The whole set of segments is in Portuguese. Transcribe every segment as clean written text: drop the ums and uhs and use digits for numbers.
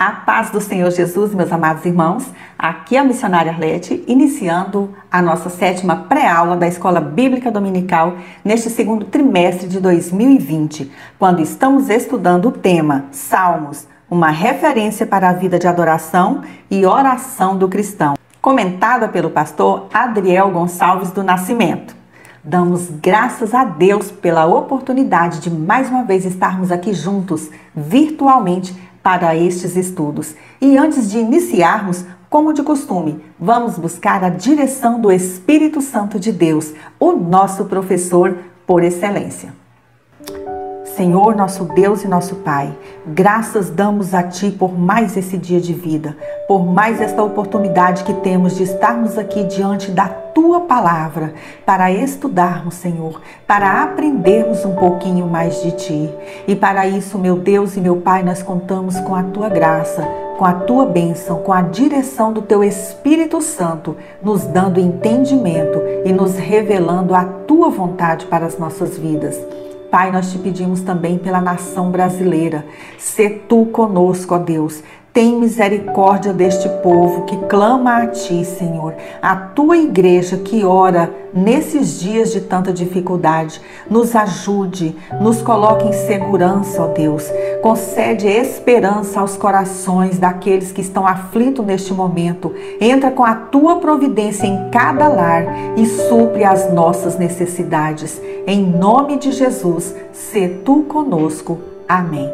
A paz do Senhor Jesus, meus amados irmãos. Aqui é a missionária Arlete, iniciando a nossa 7ª pré-aula da Escola Bíblica Dominical neste segundo trimestre de 2020, quando estamos estudando o tema Salmos, uma referência para a vida de adoração e oração do cristão, comentada pelo pastor Adriel Gonçalves do Nascimento. Damos graças a Deus pela oportunidade de mais uma vez estarmos aqui juntos, virtualmente, para estes estudos. E antes de iniciarmos, como de costume, vamos buscar a direção do Espírito Santo de Deus, o nosso professor por excelência. Senhor, nosso Deus e nosso Pai, graças damos a Ti por mais esse dia de vida, por mais esta oportunidade que temos de estarmos aqui diante da Tua Palavra, para estudarmos, Senhor, para aprendermos um pouquinho mais de Ti. E para isso, meu Deus e meu Pai, nós contamos com a Tua graça, com a Tua bênção, com a direção do Teu Espírito Santo, nos dando entendimento e nos revelando a Tua vontade para as nossas vidas. Pai, nós te pedimos também pela nação brasileira. Sê Tu conosco, ó Deus. Tem misericórdia deste povo que clama a Ti, Senhor. A Tua igreja que ora nesses dias de tanta dificuldade. Nos ajude, nos coloque em segurança, ó Deus. Concede esperança aos corações daqueles que estão aflitos neste momento. Entra com a Tua providência em cada lar e supre as nossas necessidades. Em nome de Jesus, sê Tu conosco. Amém.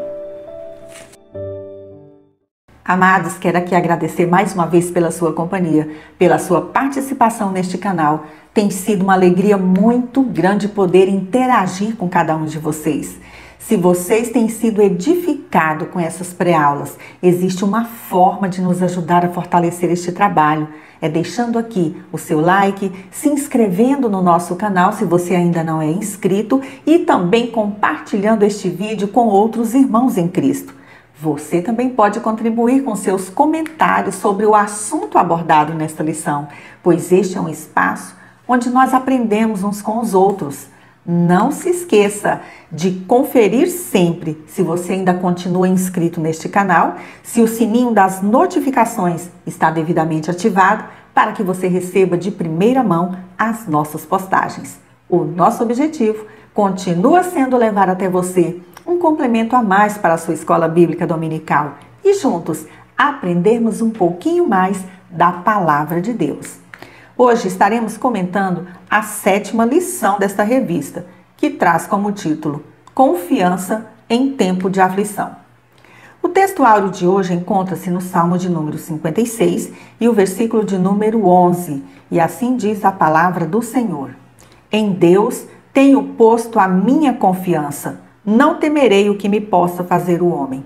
Amados, quero aqui agradecer mais uma vez pela sua companhia, pela sua participação neste canal. Tem sido uma alegria muito grande poder interagir com cada um de vocês. Se vocês têm sido edificados com essas pré-aulas, existe uma forma de nos ajudar a fortalecer este trabalho. É deixando aqui o seu like, se inscrevendo no nosso canal se você ainda não é inscrito e também compartilhando este vídeo com outros irmãos em Cristo. Você também pode contribuir com seus comentários sobre o assunto abordado nesta lição, pois este é um espaço onde nós aprendemos uns com os outros. Não se esqueça de conferir sempre se você ainda continua inscrito neste canal, se o sininho das notificações está devidamente ativado, para que você receba de primeira mão as nossas postagens. O nosso objetivo continua sendo levar até você um complemento a mais para a sua escola bíblica dominical e juntos aprendermos um pouquinho mais da palavra de Deus. Hoje estaremos comentando a 7ª lição desta revista, que traz como título Confiança em Tempo de Aflição. O texto áureo de hoje encontra-se no Salmo de número 56 e o versículo de número 11, e assim diz a palavra do Senhor: Em Deus tenho posto a minha confiança. Não temerei o que me possa fazer o homem.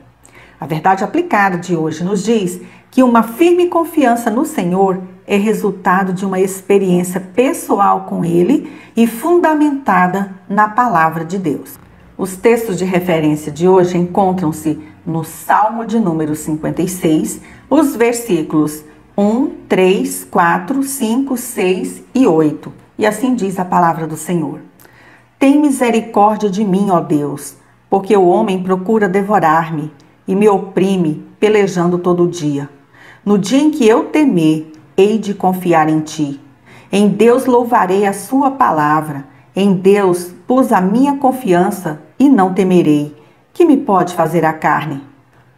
A verdade aplicada de hoje nos diz que uma firme confiança no Senhor é resultado de uma experiência pessoal com Ele e fundamentada na palavra de Deus. Os textos de referência de hoje encontram-se no Salmo de número 56, os versículos 1, 3, 4, 5, 6 e 8. E assim diz a palavra do Senhor. Tem misericórdia de mim, ó Deus, porque o homem procura devorar-me e me oprime, pelejando todo dia. No dia em que eu temer, hei de confiar em Ti. Em Deus louvarei a Sua palavra. Em Deus pus a minha confiança e não temerei. Que me pode fazer a carne?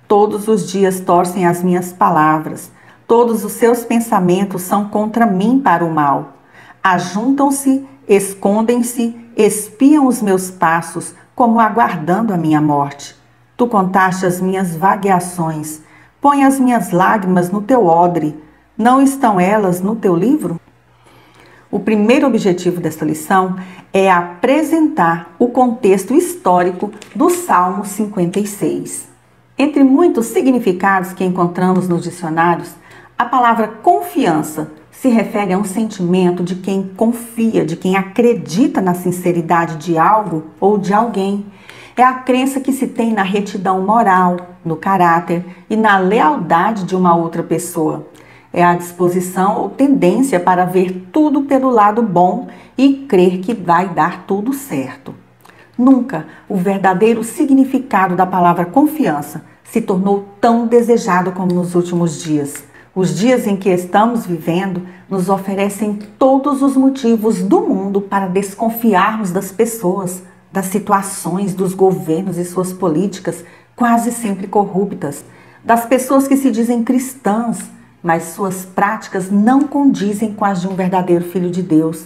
Todos os dias torcem as minhas palavras. Todos os seus pensamentos são contra mim para o mal. Ajuntam-se, escondem-se, espiam os meus passos, como aguardando a minha morte. Tu contaste as minhas vagueações. Põe as minhas lágrimas no teu odre. Não estão elas no teu livro? O primeiro objetivo desta lição é apresentar o contexto histórico do Salmo 56. Entre muitos significados que encontramos nos dicionários, a palavra confiança se refere a um sentimento de quem confia, de quem acredita na sinceridade de algo ou de alguém. É a crença que se tem na retidão moral, no caráter e na lealdade de uma outra pessoa. É a disposição ou tendência para ver tudo pelo lado bom e crer que vai dar tudo certo. Nunca o verdadeiro significado da palavra confiança se tornou tão desejado como nos últimos dias. Os dias em que estamos vivendo nos oferecem todos os motivos do mundo para desconfiarmos das pessoas, das situações, dos governos e suas políticas quase sempre corruptas, das pessoas que se dizem cristãs, mas suas práticas não condizem com as de um verdadeiro filho de Deus,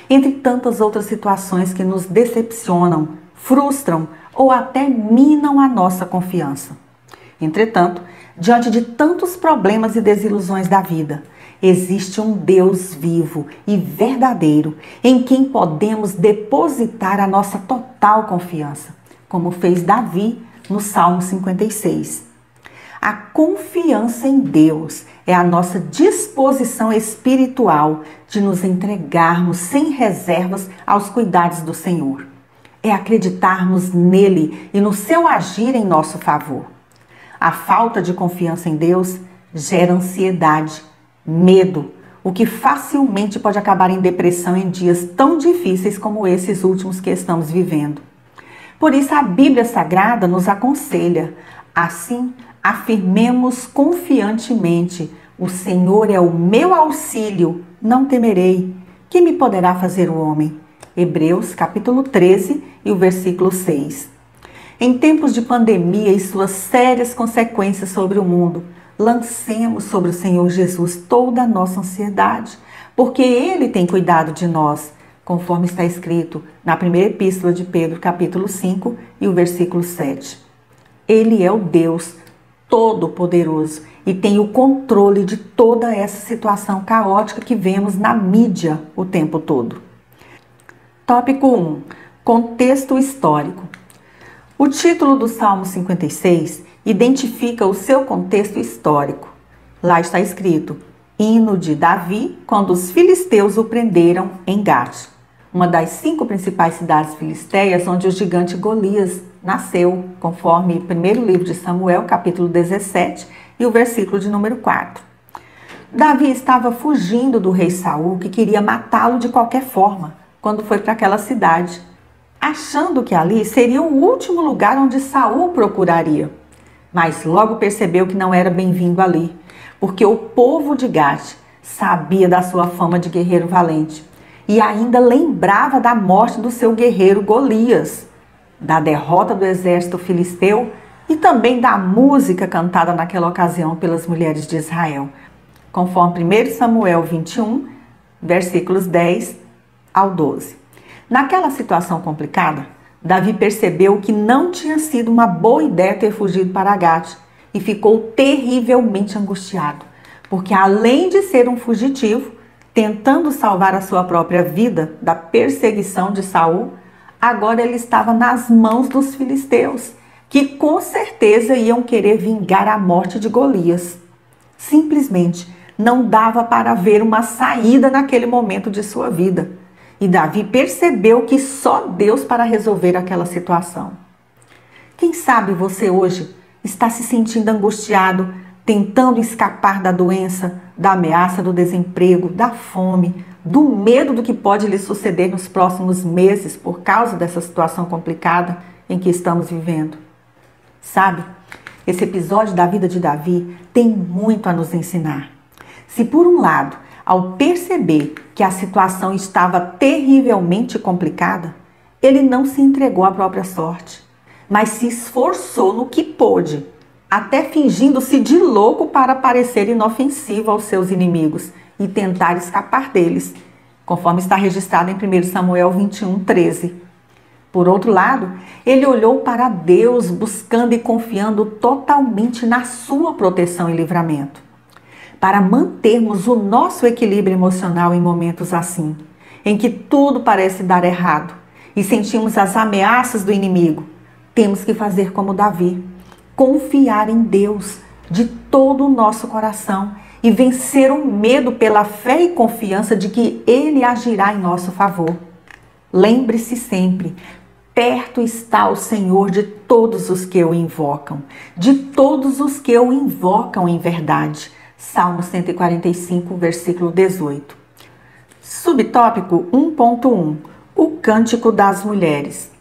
entre tantas outras situações que nos decepcionam, frustram ou até minam a nossa confiança. Entretanto, diante de tantos problemas e desilusões da vida, existe um Deus vivo e verdadeiro em quem podemos depositar a nossa total confiança, como fez Davi no Salmo 56. A confiança em Deus é a nossa disposição espiritual de nos entregarmos sem reservas aos cuidados do Senhor. É acreditarmos nele e no seu agir em nosso favor. A falta de confiança em Deus gera ansiedade, medo, o que facilmente pode acabar em depressão em dias tão difíceis como esses últimos que estamos vivendo. Por isso a Bíblia Sagrada nos aconselha, assim, afirmemos confiantemente: o Senhor é o meu auxílio, não temerei. Que me poderá fazer o homem? Hebreus capítulo 13 e o versículo 6. Em tempos de pandemia e suas sérias consequências sobre o mundo, lancemos sobre o Senhor Jesus toda a nossa ansiedade, porque Ele tem cuidado de nós, conforme está escrito na primeira epístola de Pedro, capítulo 5 e o versículo 7. Ele é o Deus Todo-Poderoso e tem o controle de toda essa situação caótica que vemos na mídia o tempo todo. Tópico 1. Contexto histórico. O título do Salmo 56 identifica o seu contexto histórico. Lá está escrito: Hino de Davi, quando os filisteus o prenderam em Gate, uma das 5 principais cidades filisteias onde o gigante Golias nasceu, conforme o primeiro livro de Samuel, capítulo 17, e o versículo de número 4. Davi estava fugindo do rei Saul, que queria matá-lo de qualquer forma, quando foi para aquela cidade, achando que ali seria o último lugar onde Saul procuraria. Mas logo percebeu que não era bem-vindo ali, porque o povo de Gate sabia da sua fama de guerreiro valente e ainda lembrava da morte do seu guerreiro Golias, da derrota do exército filisteu e também da música cantada naquela ocasião pelas mulheres de Israel, conforme 1 Samuel 21, versículos 10 ao 12. Naquela situação complicada, Davi percebeu que não tinha sido uma boa ideia ter fugido para Gate e ficou terrivelmente angustiado, porque além de ser um fugitivo, tentando salvar a sua própria vida da perseguição de Saul, agora ele estava nas mãos dos filisteus, que com certeza iam querer vingar a morte de Golias. Simplesmente não dava para ver uma saída naquele momento de sua vida. E Davi percebeu que só Deus para resolver aquela situação. Quem sabe você hoje está se sentindo angustiado, tentando escapar da doença, da ameaça do desemprego, da fome, do medo do que pode lhe suceder nos próximos meses por causa dessa situação complicada em que estamos vivendo. Sabe, esse episódio da vida de Davi tem muito a nos ensinar. Se por um lado, ao perceber que a situação estava terrivelmente complicada, ele não se entregou à própria sorte, mas se esforçou no que pôde, até fingindo-se de louco para parecer inofensivo aos seus inimigos e tentar escapar deles, conforme está registrado em 1 Samuel 21, 13. Por outro lado, ele olhou para Deus, buscando e confiando totalmente na sua proteção e livramento. Para mantermos o nosso equilíbrio emocional em momentos assim, em que tudo parece dar errado e sentimos as ameaças do inimigo, temos que fazer como Davi, confiar em Deus de todo o nosso coração e vencer o medo pela fé e confiança de que Ele agirá em nosso favor. Lembre-se sempre, perto está o Senhor de todos os que o invocam, de todos os que o invocam em verdade. Salmo 145, versículo 18. Subtópico 1.1. O Cântico das Mulheres.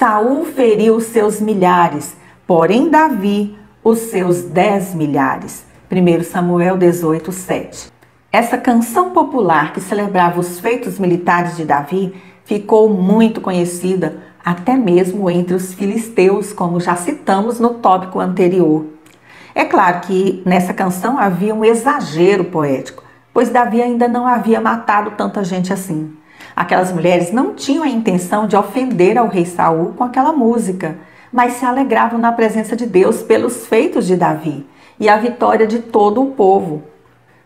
Saul feriu os seus milhares, porém Davi os seus 10 milhares. 1 Samuel 18, 7. Essa canção popular que celebrava os feitos militares de Davi ficou muito conhecida até mesmo entre os filisteus, como já citamos no tópico anterior. É claro que nessa canção havia um exagero poético, pois Davi ainda não havia matado tanta gente assim. Aquelas mulheres não tinham a intenção de ofender ao rei Saul com aquela música, mas se alegravam na presença de Deus pelos feitos de Davi e a vitória de todo o povo.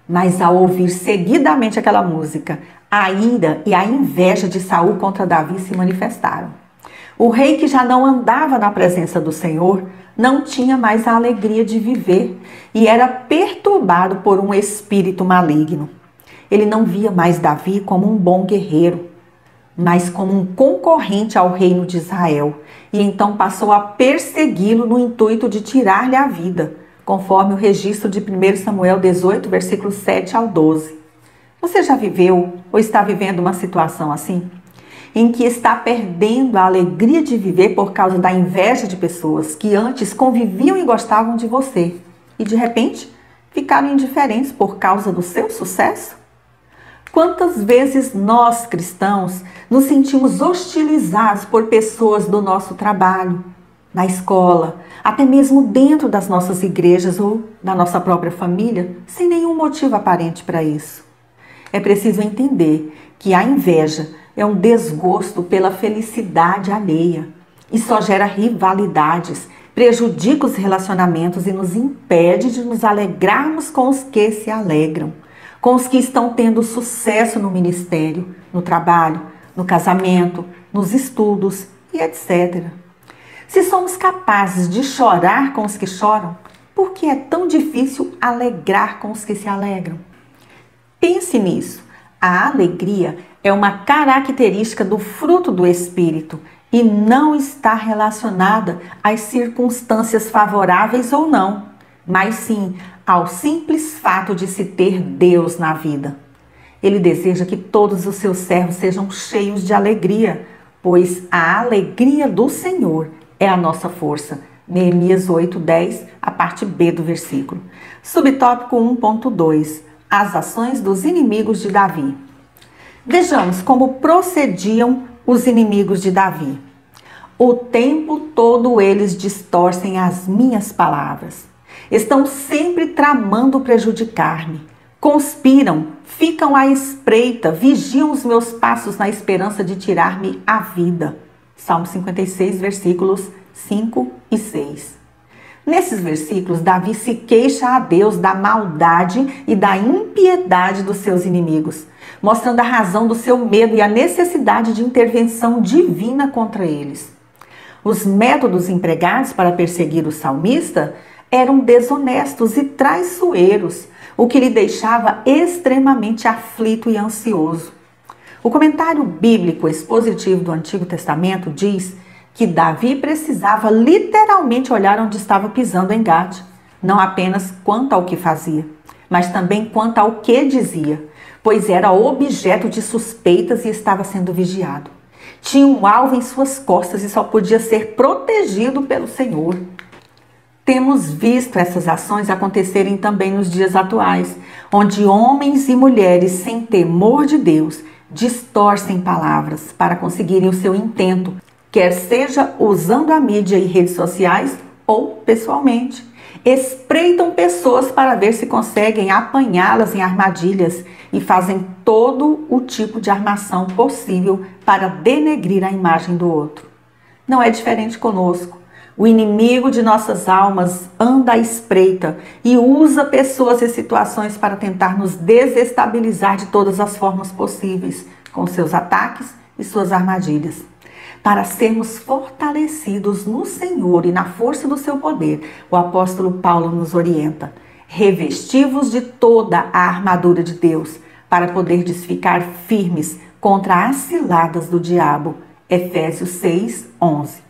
Mas ao ouvir seguidamente aquela música, a ira e a inveja de Saul contra Davi se manifestaram. O rei, que já não andava na presença do Senhor, não tinha mais a alegria de viver e era perturbado por um espírito maligno. Ele não via mais Davi como um bom guerreiro, mas como um concorrente ao reino de Israel, e então passou a persegui-lo no intuito de tirar-lhe a vida, conforme o registro de 1 Samuel 18, versículos 7 ao 12. Você já viveu ou está vivendo uma situação assim? Em que está perdendo a alegria de viver por causa da inveja de pessoas que antes conviviam e gostavam de você e de repente ficaram indiferentes por causa do seu sucesso? Quantas vezes nós, cristãos, nos sentimos hostilizados por pessoas do nosso trabalho, na escola, até mesmo dentro das nossas igrejas ou da nossa própria família, sem nenhum motivo aparente para isso? É preciso entender que a inveja é um desgosto pela felicidade alheia e só gera rivalidades, prejudica os relacionamentos e nos impede de nos alegrarmos com os que se alegram, com os que estão tendo sucesso no ministério, no trabalho, no casamento, nos estudos e etc. Se somos capazes de chorar com os que choram, por que é tão difícil alegrar com os que se alegram? Pense nisso. A alegria é uma característica do fruto do Espírito e não está relacionada às circunstâncias favoráveis ou não, mas sim ao simples fato de se ter Deus na vida. Ele deseja que todos os seus servos sejam cheios de alegria, pois a alegria do Senhor é a nossa força. Neemias 8:10, a parte B do versículo. Subtópico 1.2. As ações dos inimigos de Davi. Vejamos como procediam os inimigos de Davi. O tempo todo eles distorcem as minhas palavras. Estão sempre tramando prejudicar-me. Conspiram, ficam à espreita, vigiam os meus passos na esperança de tirar-me a vida. Salmo 56, versículos 5 e 6. Nesses versículos, Davi se queixa a Deus da maldade e da impiedade dos seus inimigos, mostrando a razão do seu medo e a necessidade de intervenção divina contra eles. Os métodos empregados para perseguir o salmista eram desonestos e traiçoeiros, o que lhe deixava extremamente aflito e ansioso. O comentário bíblico expositivo do Antigo Testamento diz que Davi precisava literalmente olhar onde estava pisando em Gade, não apenas quanto ao que fazia, mas também quanto ao que dizia, pois era objeto de suspeitas e estava sendo vigiado. Tinha um alvo em suas costas e só podia ser protegido pelo Senhor. Temos visto essas ações acontecerem também nos dias atuais, onde homens e mulheres sem temor de Deus distorcem palavras para conseguirem o seu intento, quer seja usando a mídia e redes sociais ou pessoalmente. Espreitam pessoas para ver se conseguem apanhá-las em armadilhas e fazem todo o tipo de armação possível para denegrir a imagem do outro. Não é diferente conosco. O inimigo de nossas almas anda à espreita e usa pessoas e situações para tentar nos desestabilizar de todas as formas possíveis, com seus ataques e suas armadilhas. Para sermos fortalecidos no Senhor e na força do seu poder, o apóstolo Paulo nos orienta: revesti-vos de toda a armadura de Deus, para poderdes ficar firmes contra as ciladas do diabo. Efésios 6:11.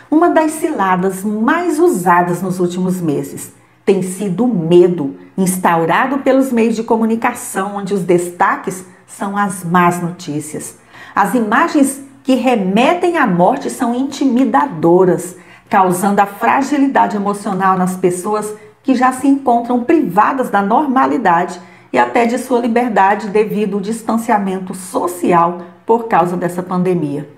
Uma das ciladas mais usadas nos últimos meses tem sido o medo, instaurado pelos meios de comunicação, onde os destaques são as más notícias. As imagens que remetem à morte são intimidadoras, causando a fragilidade emocional nas pessoas que já se encontram privadas da normalidade e até de sua liberdade devido ao distanciamento social por causa dessa pandemia.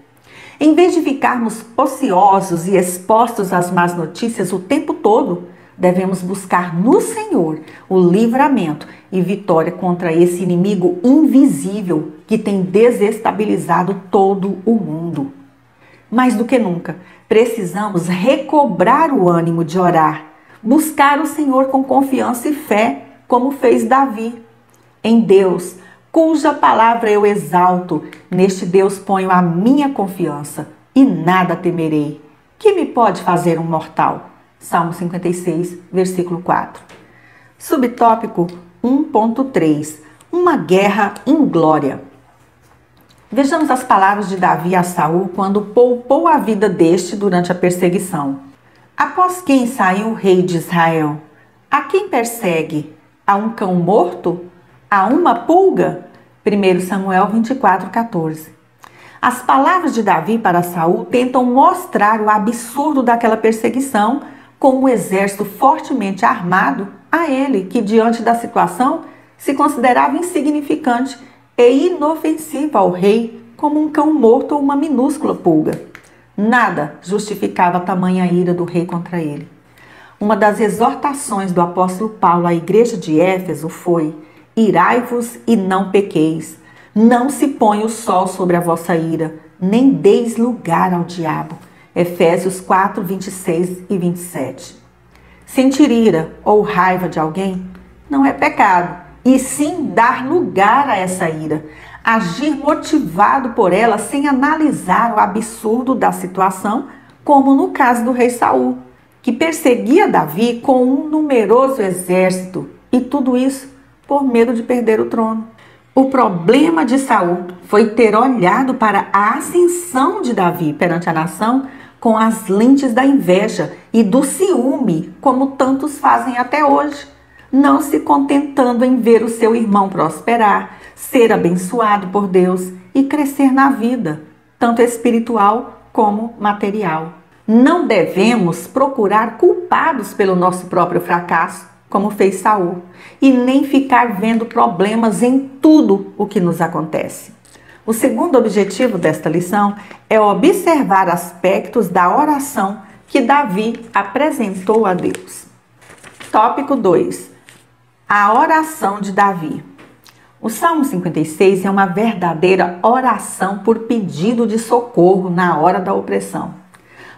Em vez de ficarmos ociosos e expostos às más notícias o tempo todo, devemos buscar no Senhor o livramento e vitória contra esse inimigo invisível que tem desestabilizado todo o mundo. Mais do que nunca, precisamos recobrar o ânimo de orar, buscar o Senhor com confiança e fé, como fez Davi. Em Deus, cuja palavra eu exalto, neste Deus ponho a minha confiança e nada temerei. Que me pode fazer um mortal? Salmo 56, versículo 4. Subtópico 1.3. Uma guerra inglória. Vejamos as palavras de Davi a Saul quando poupou a vida deste durante a perseguição. Após quem saiu o rei de Israel? A quem persegue? A um cão morto? A uma pulga? 1 Samuel 24:14. As palavras de Davi para Saul tentam mostrar o absurdo daquela perseguição com um exército fortemente armado a ele, que diante da situação se considerava insignificante e inofensivo ao rei, como um cão morto ou uma minúscula pulga. Nada justificava tamanha ira do rei contra ele. Uma das exortações do apóstolo Paulo à igreja de Éfeso foi: irai-vos e não pequeis. Não se ponha o sol sobre a vossa ira, nem deis lugar ao diabo. Efésios 4, 26 e 27. Sentir ira ou raiva de alguém não é pecado, e sim dar lugar a essa ira. Agir motivado por ela sem analisar o absurdo da situação, como no caso do rei Saul, que perseguia Davi com um numeroso exército, e tudo isso por medo de perder o trono. O problema de Saul foi ter olhado para a ascensão de Davi perante a nação com as lentes da inveja e do ciúme, como tantos fazem até hoje, não se contentando em ver o seu irmão prosperar, ser abençoado por Deus e crescer na vida, tanto espiritual como material. Não devemos procurar culpados pelo nosso próprio fracasso, como fez Saul, e nem ficar vendo problemas em tudo o que nos acontece. O segundo objetivo desta lição é observar aspectos da oração que Davi apresentou a Deus. Tópico 2. A oração de Davi. O Salmo 56 é uma verdadeira oração por pedido de socorro na hora da opressão.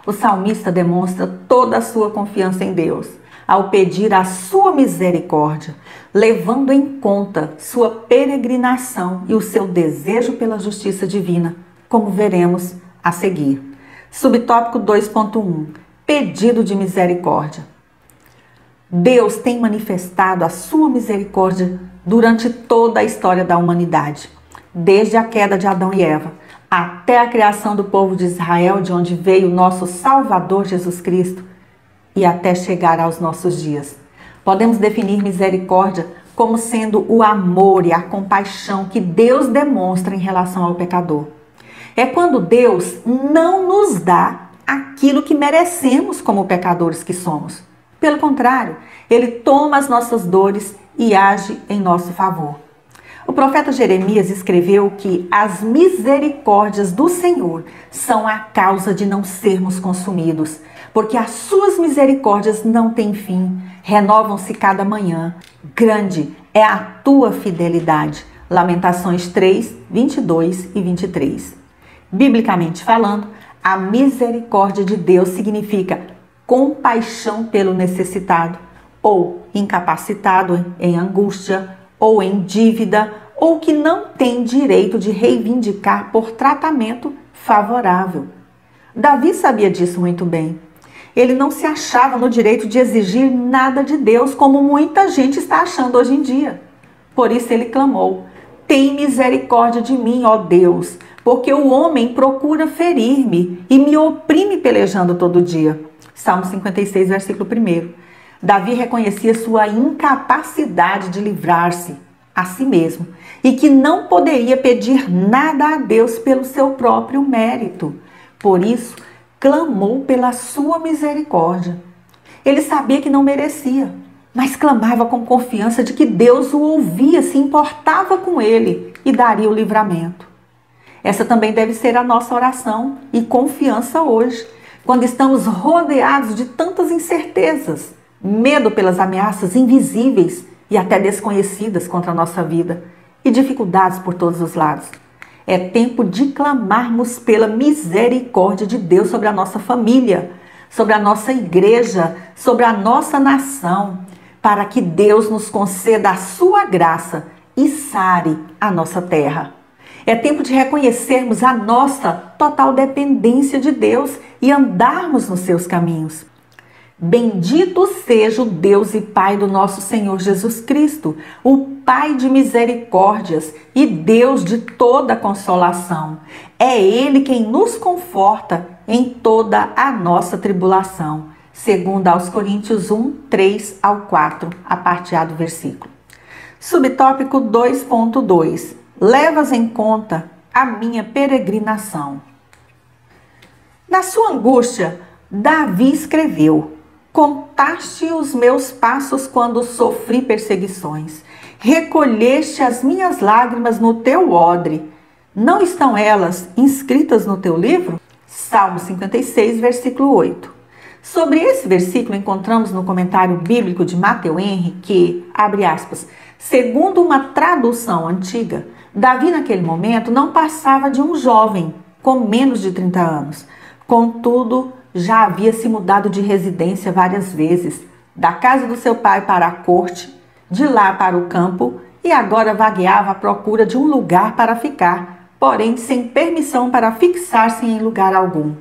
O salmista demonstra toda a sua confiança em Deus ao pedir a sua misericórdia, levando em conta sua peregrinação e o seu desejo pela justiça divina, como veremos a seguir. Subtópico 2.1. Pedido de misericórdia. Deus tem manifestado a sua misericórdia durante toda a história da humanidade, desde a queda de Adão e Eva, até a criação do povo de Israel, de onde veio nosso Salvador Jesus Cristo, e até chegar aos nossos dias. Podemos definir misericórdia como sendo o amor e a compaixão que Deus demonstra em relação ao pecador. É quando Deus não nos dá aquilo que merecemos como pecadores que somos. Pelo contrário, Ele toma as nossas dores e age em nosso favor. O profeta Jeremias escreveu que as misericórdias do Senhor são a causa de não sermos consumidos, porque as suas misericórdias não têm fim, renovam-se cada manhã. Grande é a tua fidelidade. Lamentações 3, 22 e 23. Biblicamente falando, a misericórdia de Deus significa compaixão pelo necessitado, ou incapacitado em angústia, ou em dívida, ou que não tem direito de reivindicar por tratamento favorável. Davi sabia disso muito bem. Ele não se achava no direito de exigir nada de Deus, como muita gente está achando hoje em dia. Por isso ele clamou: tem misericórdia de mim, ó Deus, porque o homem procura ferir-me e me oprime pelejando todo dia. Salmo 56, versículo 1. Davi reconhecia sua incapacidade de livrar-se a si mesmo e que não poderia pedir nada a Deus pelo seu próprio mérito. Por isso, clamou pela sua misericórdia. Ele sabia que não merecia, mas clamava com confiança de que Deus o ouvia, se importava com ele e daria o livramento. Essa também deve ser a nossa oração e confiança hoje, quando estamos rodeados de tantas incertezas, medo pelas ameaças invisíveis e até desconhecidas contra a nossa vida e dificuldades por todos os lados. É tempo de clamarmos pela misericórdia de Deus sobre a nossa família, sobre a nossa igreja, sobre a nossa nação, para que Deus nos conceda a sua graça e sare a nossa terra. É tempo de reconhecermos a nossa total dependência de Deus e andarmos nos seus caminhos. Bendito seja o Deus e Pai do nosso Senhor Jesus Cristo, o Pai de misericórdias e Deus de toda consolação. É Ele quem nos conforta em toda a nossa tribulação. Segundo aos Coríntios 1, 3 ao 4, a parte A do versículo. Subtópico 2.2. Levas em conta a minha peregrinação. Na sua angústia, Davi escreveu: Contaste os meus passos quando sofri perseguições. Recolheste as minhas lágrimas no teu odre. Não estão elas inscritas no teu livro? Salmo 56, versículo 8. Sobre esse versículo encontramos no comentário bíblico de Mateu Henry que, abre aspas, segundo uma tradução antiga, Davi naquele momento não passava de um jovem com menos de 30 anos. Contudo, já havia se mudado de residência várias vezes, da casa do seu pai para a corte, de lá para o campo, e agora vagueava à procura de um lugar para ficar, porém sem permissão para fixar-se em lugar algum.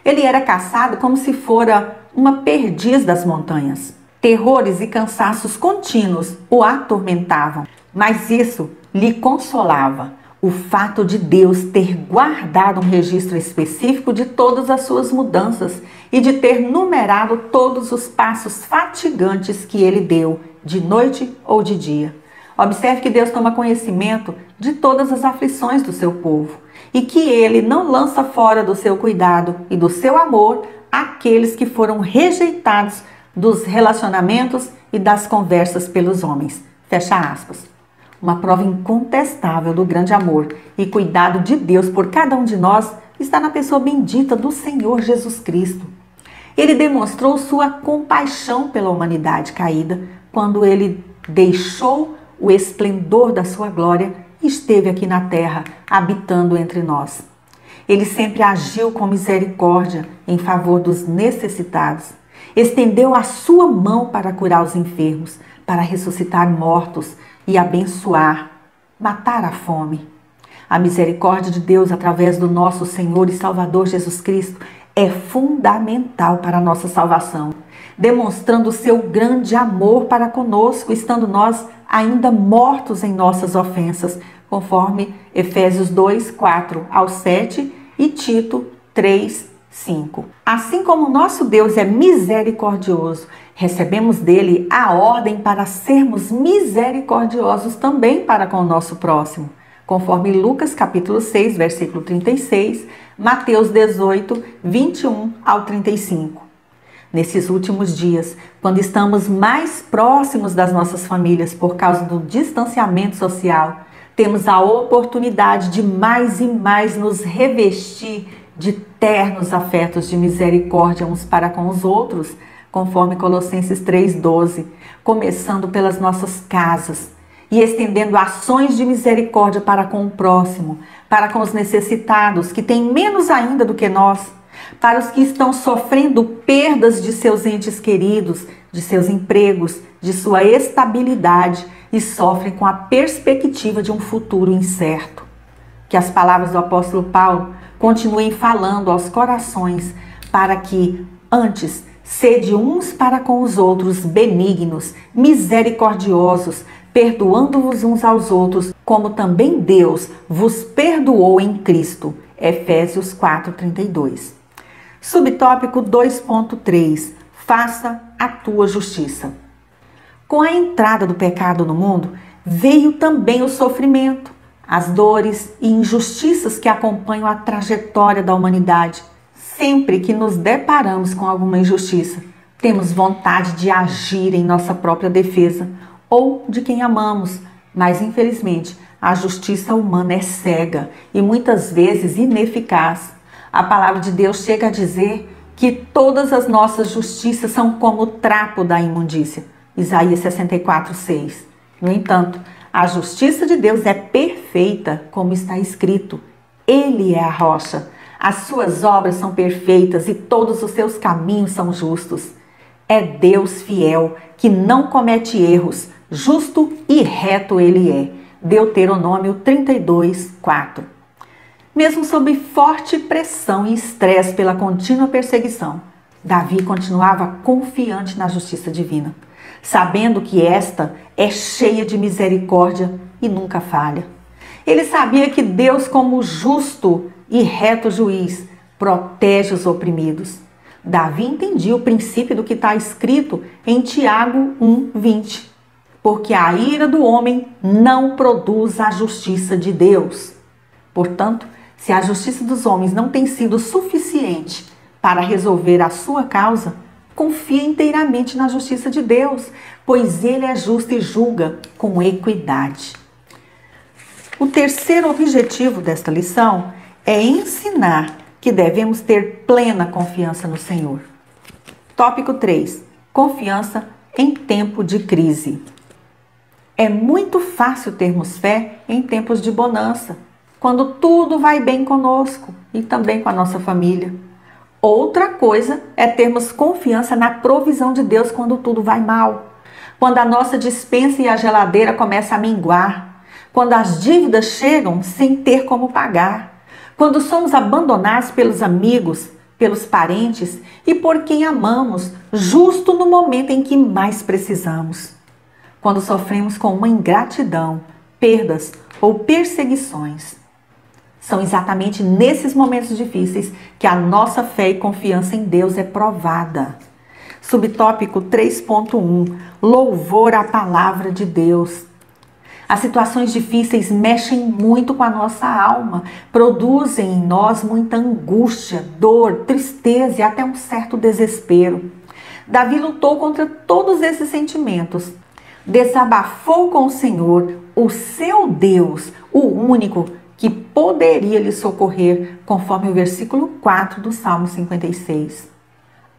Ele era caçado como se fora uma perdiz das montanhas. Terrores e cansaços contínuos o atormentavam, mas isso lhe consolava. O fato de Deus ter guardado um registro específico de todas as suas mudanças e de ter numerado todos os passos fatigantes que ele deu, de noite ou de dia. Observe que Deus toma conhecimento de todas as aflições do seu povo e que ele não lança fora do seu cuidado e do seu amor aqueles que foram rejeitados dos relacionamentos e das conversas pelos homens. Fecha aspas. Uma prova incontestável do grande amor e cuidado de Deus por cada um de nós está na pessoa bendita do Senhor Jesus Cristo. Ele demonstrou sua compaixão pela humanidade caída quando ele deixou o esplendor da sua glória e esteve aqui na terra, habitando entre nós. Ele sempre agiu com misericórdia em favor dos necessitados. Estendeu a sua mão para curar os enfermos, para ressuscitar mortos e abençoar, matar a fome. A misericórdia de Deus através do nosso Senhor e Salvador Jesus Cristo é fundamental para a nossa salvação, demonstrando o seu grande amor para conosco, estando nós ainda mortos em nossas ofensas, conforme Efésios 2, 4 ao 7 e Tito 3, 5. Assim como nosso Deus é misericordioso, recebemos dele a ordem para sermos misericordiosos também para com o nosso próximo, conforme Lucas capítulo 6, versículo 36, Mateus 18, 21 ao 35. Nesses últimos dias, quando estamos mais próximos das nossas famílias por causa do distanciamento social, temos a oportunidade de mais e mais nos revestir de ternos afetos de misericórdia uns para com os outros, conforme Colossenses 3,12, começando pelas nossas casas e estendendo ações de misericórdia para com o próximo, para com os necessitados, que têm menos ainda do que nós, para os que estão sofrendo perdas de seus entes queridos, de seus empregos, de sua estabilidade e sofrem com a perspectiva de um futuro incerto. Que as palavras do apóstolo Paulo continuem falando aos corações para que, antes, sede uns para com os outros benignos, misericordiosos, perdoando-vos uns aos outros, como também Deus vos perdoou em Cristo. Efésios 4:32. Subtópico 2.3. Faça a tua justiça. Com a entrada do pecado no mundo, veio também o sofrimento, as dores e injustiças que acompanham a trajetória da humanidade. Sempre que nos deparamos com alguma injustiça, temos vontade de agir em nossa própria defesa ou de quem amamos, mas infelizmente a justiça humana é cega e muitas vezes ineficaz. A palavra de Deus chega a dizer que todas as nossas justiças são como o trapo da imundícia. Isaías 64:6. No entanto, a justiça de Deus é perfeita, como está escrito. Ele é a rocha. As suas obras são perfeitas e todos os seus caminhos são justos. É Deus fiel, que não comete erros, justo e reto ele é. Deuteronômio 32:4. Mesmo sob forte pressão e estresse pela contínua perseguição, Davi continuava confiante na justiça divina, sabendo que esta é cheia de misericórdia e nunca falha. Ele sabia que Deus, como justo e reto juiz, protege os oprimidos. Davi entendia o princípio do que está escrito em Tiago 1:20. Porque a ira do homem não produz a justiça de Deus. Portanto, se a justiça dos homens não tem sido suficiente para resolver a sua causa, confie inteiramente na justiça de Deus, pois Ele é justo e julga com equidade. O terceiro objetivo desta lição é ensinar que devemos ter plena confiança no Senhor. Tópico 3. Confiança em tempo de crise. É muito fácil termos fé em tempos de bonança, quando tudo vai bem conosco e também com a nossa família. Outra coisa é termos confiança na provisão de Deus quando tudo vai mal, quando a nossa despensa e a geladeira começam a minguar, quando as dívidas chegam sem ter como pagar, quando somos abandonados pelos amigos, pelos parentes e por quem amamos, justo no momento em que mais precisamos. Quando sofremos com uma ingratidão, perdas ou perseguições. São exatamente nesses momentos difíceis que a nossa fé e confiança em Deus é provada. Subtópico 3.1. Louvor à palavra de Deus. As situações difíceis mexem muito com a nossa alma, produzem em nós muita angústia, dor, tristeza e até um certo desespero. Davi lutou contra todos esses sentimentos. Desabafou com o Senhor, o seu Deus, o único que poderia lhe socorrer, conforme o versículo 4 do Salmo 56.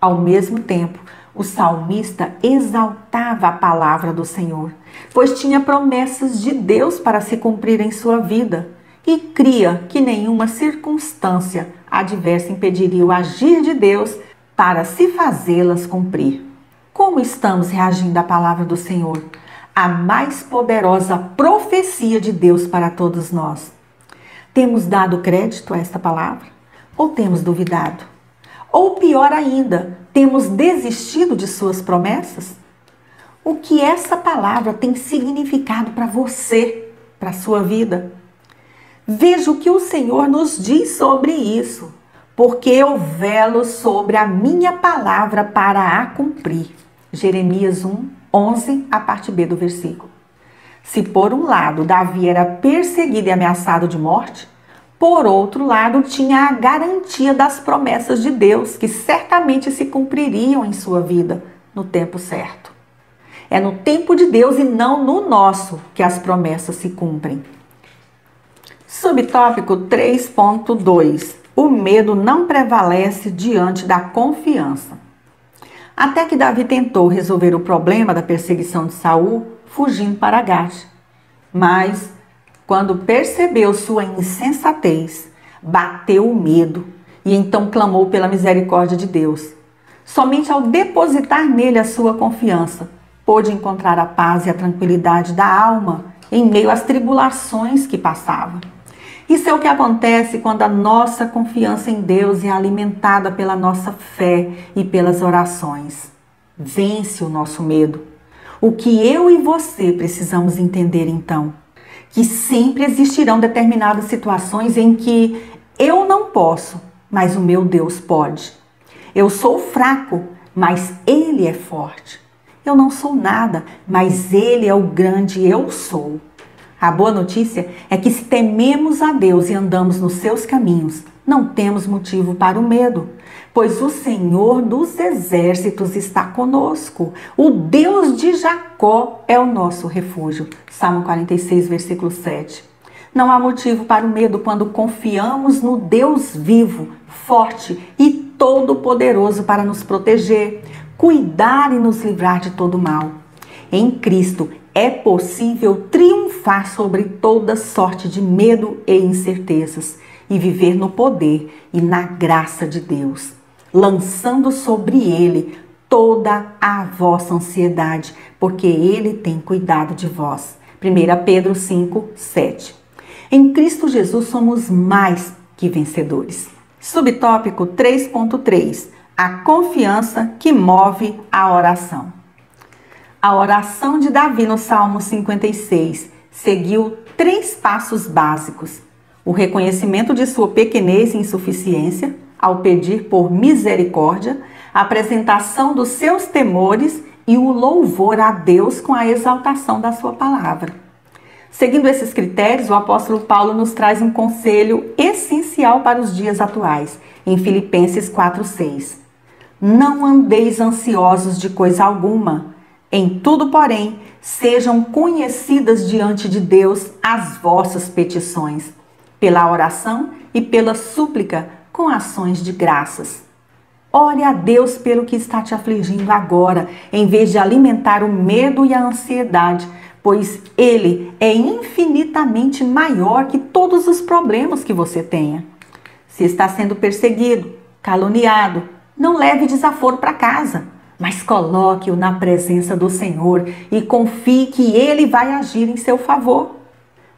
Ao mesmo tempo, o salmista exaltava a palavra do Senhor, pois tinha promessas de Deus para se cumprir em sua vida e cria que nenhuma circunstância adversa impediria o agir de Deus para se fazê-las cumprir. Como estamos reagindo à palavra do Senhor? A mais poderosa profecia de Deus para todos nós. Temos dado crédito a esta palavra? Ou temos duvidado? Ou pior ainda, temos desistido de suas promessas? O que essa palavra tem significado para você, para a sua vida? Veja o que o Senhor nos diz sobre isso. Porque eu velo sobre a minha palavra para a cumprir. Jeremias 1:11, a parte B do versículo. Se por um lado Davi era perseguido e ameaçado de morte, por outro lado tinha a garantia das promessas de Deus, que certamente se cumpririam em sua vida no tempo certo. É no tempo de Deus e não no nosso que as promessas se cumprem. Subtópico 3.2. O medo não prevalece diante da confiança. Até que Davi tentou resolver o problema da perseguição de Saul, fugindo para Gate. Mas, quando percebeu sua insensatez, bateu o medo e então clamou pela misericórdia de Deus. Somente ao depositar nele a sua confiança, pôde encontrar a paz e a tranquilidade da alma em meio às tribulações que passava. Isso é o que acontece quando a nossa confiança em Deus é alimentada pela nossa fé e pelas orações. Vence o nosso medo. O que eu e você precisamos entender então? Que sempre existirão determinadas situações em que eu não posso, mas o meu Deus pode. Eu sou fraco, mas Ele é forte. eu não sou nada, mas Ele é o grande eu sou. A boa notícia é que se tememos a Deus e andamos nos seus caminhos, não temos motivo para o medo, pois o Senhor dos exércitos está conosco. O Deus de Jacó é o nosso refúgio. Salmo 46, versículo 7. Não há motivo para o medo quando confiamos no Deus vivo, forte e todo-poderoso para nos proteger, cuidar e nos livrar de todo mal. Em Cristo é possível triunfar sobre toda sorte de medo e incertezas e viver no poder e na graça de Deus, lançando sobre Ele toda a vossa ansiedade, porque Ele tem cuidado de vós. 1 Pedro 5, 7. Em Cristo Jesus somos mais que vencedores. Subtópico 3.3. A confiança que move a oração. A oração de Davi no Salmo 56 seguiu 3 passos básicos: o reconhecimento de sua pequenez e insuficiência, ao pedir por misericórdia, a apresentação dos seus temores e o louvor a Deus com a exaltação da sua palavra. Seguindo esses critérios, o apóstolo Paulo nos traz um conselho essencial para os dias atuais, em Filipenses 4:6. Não andeis ansiosos de coisa alguma. Em tudo, porém, sejam conhecidas diante de Deus as vossas petições, pela oração e pela súplica, com ações de graças. Ore a Deus pelo que está te afligindo agora, em vez de alimentar o medo e a ansiedade, pois Ele é infinitamente maior que todos os problemas que você tenha. Se está sendo perseguido, caluniado, não leve desaforo para casa, mas coloque-o na presença do Senhor e confie que Ele vai agir em seu favor.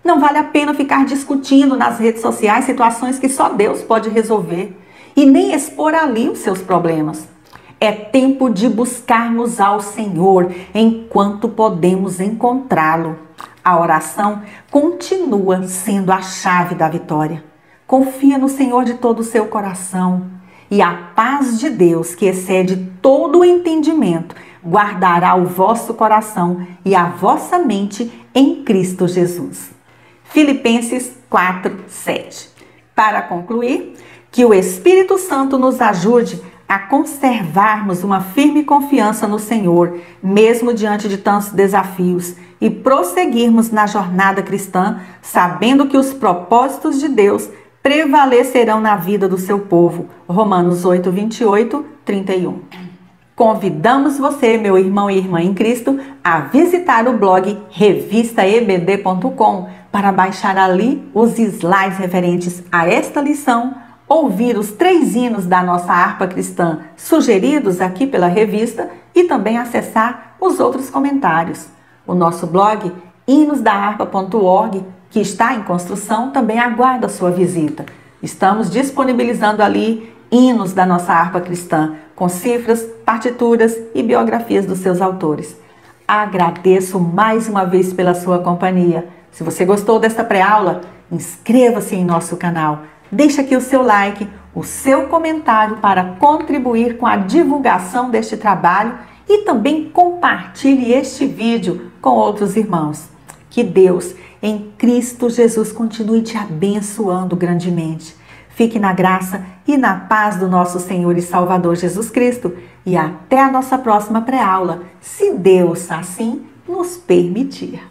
Não vale a pena ficar discutindo nas redes sociais situações que só Deus pode resolver e nem expor ali os seus problemas. É tempo de buscarmos ao Senhor enquanto podemos encontrá-lo. A oração continua sendo a chave da vitória. Confia no Senhor de todo o seu coração e a paz de Deus, que excede todo o entendimento, guardará o vosso coração e a vossa mente em Cristo Jesus. Filipenses 4:7. Para concluir, que o Espírito Santo nos ajude a conservarmos uma firme confiança no Senhor, mesmo diante de tantos desafios, e prosseguirmos na jornada cristã, sabendo que os propósitos de Deus prevalecerão na vida do seu povo. Romanos 8, 28, 31. Convidamos você, meu irmão e irmã em Cristo, a visitar o blog revistaebd.com para baixar ali os slides referentes a esta lição, ouvir os 3 hinos da nossa harpa cristã sugeridos aqui pela revista e também acessar os outros comentários. O nosso blog hinosdaharpa.org, que está em construção, também aguarda a sua visita. Estamos disponibilizando ali hinos da nossa harpa cristã, com cifras, partituras e biografias dos seus autores. Agradeço mais uma vez pela sua companhia. Se você gostou desta pré-aula, inscreva-se em nosso canal. Deixe aqui o seu like, o seu comentário para contribuir com a divulgação deste trabalho e também compartilhe este vídeo com outros irmãos. Que Deus, em Cristo Jesus, continue te abençoando grandemente. Fique na graça e na paz do nosso Senhor e Salvador Jesus Cristo e até a nossa próxima pré-aula, se Deus assim nos permitir.